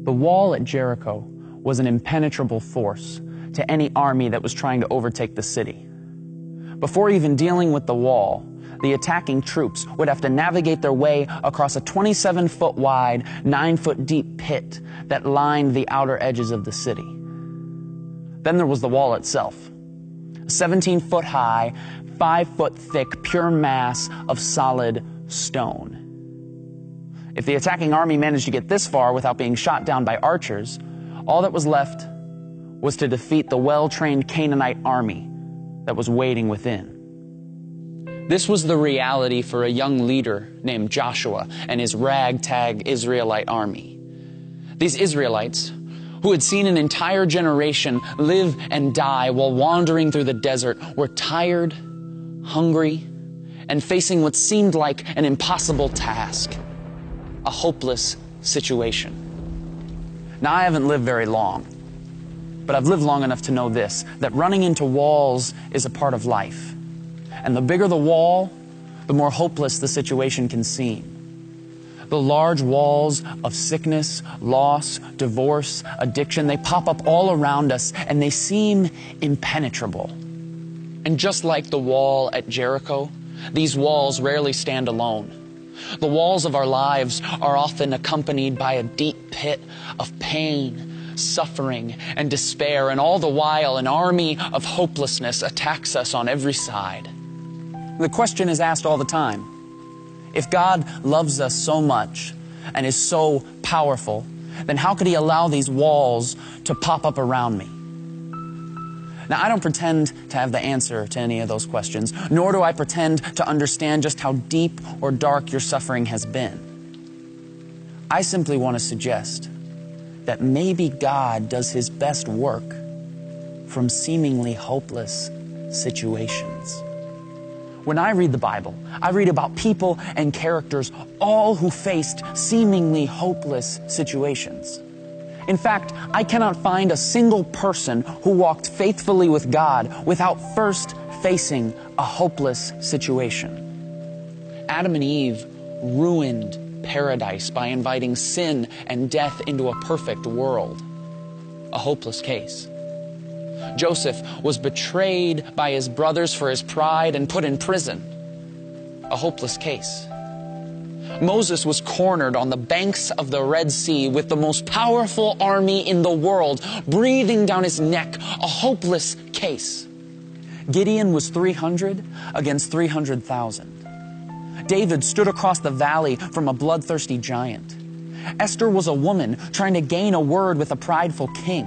The wall at Jericho was an impenetrable force to any army that was trying to overtake the city. Before even dealing with the wall, the attacking troops would have to navigate their way across a 27-foot wide, 9-foot deep pit that lined the outer edges of the city. Then there was the wall itself, a 17-foot high, 5-foot thick, pure mass of solid stone. If the attacking army managed to get this far without being shot down by archers, all that was left was to defeat the well-trained Canaanite army that was waiting within. This was the reality for a young leader named Joshua and his ragtag Israelite army. These Israelites, who had seen an entire generation live and die while wandering through the desert, were tired, hungry, and facing what seemed like an impossible task, a hopeless situation. Now, I haven't lived very long, but I've lived long enough to know this, that running into walls is a part of life. And the bigger the wall, the more hopeless the situation can seem. The large walls of sickness, loss, divorce, addiction, they pop up all around us and they seem impenetrable. And just like the wall at Jericho, these walls rarely stand alone. The walls of our lives are often accompanied by a deep pit of pain, suffering, and despair, and all the while an army of hopelessness attacks us on every side. The question is asked all the time: if God loves us so much and is so powerful, then how could He allow these walls to pop up around me? Now, I don't pretend to have the answer to any of those questions, nor do I pretend to understand just how deep or dark your suffering has been. I simply want to suggest that maybe God does His best work from seemingly hopeless situations. When I read the Bible, I read about people and characters, all who faced seemingly hopeless situations. In fact, I cannot find a single person who walked faithfully with God without first facing a hopeless situation. Adam and Eve ruined paradise by inviting sin and death into a perfect world. A hopeless case. Joseph was betrayed by his brothers for his pride and put in prison. A hopeless case. Moses was cornered on the banks of the Red Sea with the most powerful army in the world breathing down his neck. A hopeless case. Gideon was 300 against 300,000. David stood across the valley from a bloodthirsty giant. Esther was a woman trying to gain a word with a prideful king.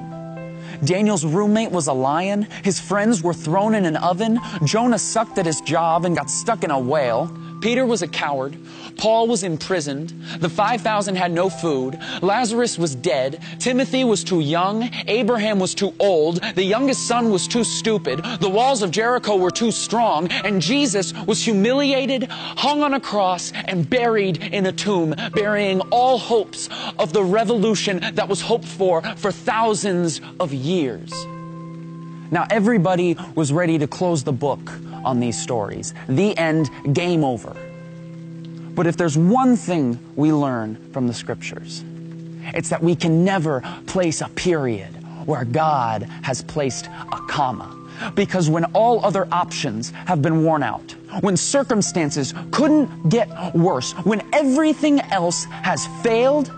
Daniel's roommate was a lion. His friends were thrown in an oven. Jonah sucked at his job and got stuck in a whale. Peter was a coward. Paul was imprisoned. The 5,000 had no food. Lazarus was dead. Timothy was too young. Abraham was too old. The youngest son was too stupid. The walls of Jericho were too strong. And Jesus was humiliated, hung on a cross, and buried in a tomb, burying all hopes of the revolution that was hoped for thousands of years. Now, everybody was ready to close the book on these stories. The end, game over. But if there's one thing we learn from the Scriptures, it's that we can never place a period where God has placed a comma. Because when all other options have been worn out, when circumstances couldn't get worse, when everything else has failed,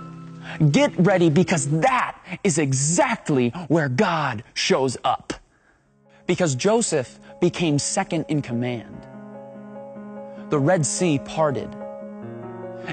get ready, because that is exactly where God shows up. Because Joseph became second in command. The Red Sea parted.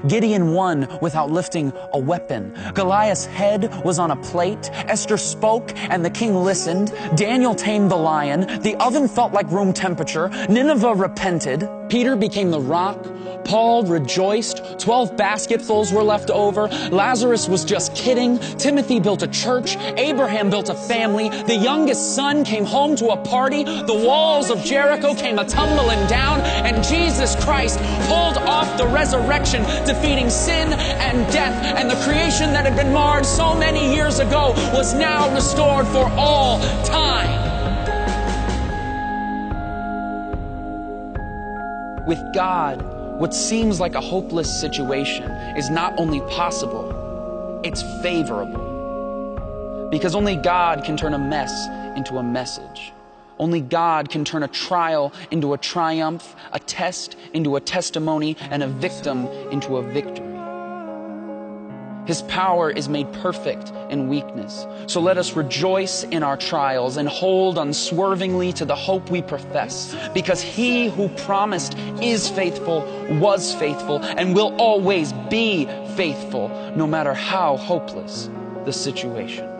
Gideon won without lifting a weapon. Goliath's head was on a plate. Esther spoke and the king listened. Daniel tamed the lion. The oven felt like room temperature. Nineveh repented. Peter became the rock. Paul rejoiced. 12 basketfuls were left over. Lazarus was just kidding. Timothy built a church. Abraham built a family. The youngest son came home to a party. The walls of Jericho came a-tumbling down. And Jesus Christ pulled off the resurrection, defeating sin and death. And the creation that had been marred so many years ago was now restored for all time. With God, what seems like a hopeless situation is not only possible, it's favorable. Because only God can turn a mess into a message. Only God can turn a trial into a triumph, a test into a testimony, and a victim into a victory. His power is made perfect in weakness. So let us rejoice in our trials and hold unswervingly to the hope we profess, because He who promised is faithful, was faithful, and will always be faithful, no matter how hopeless the situation.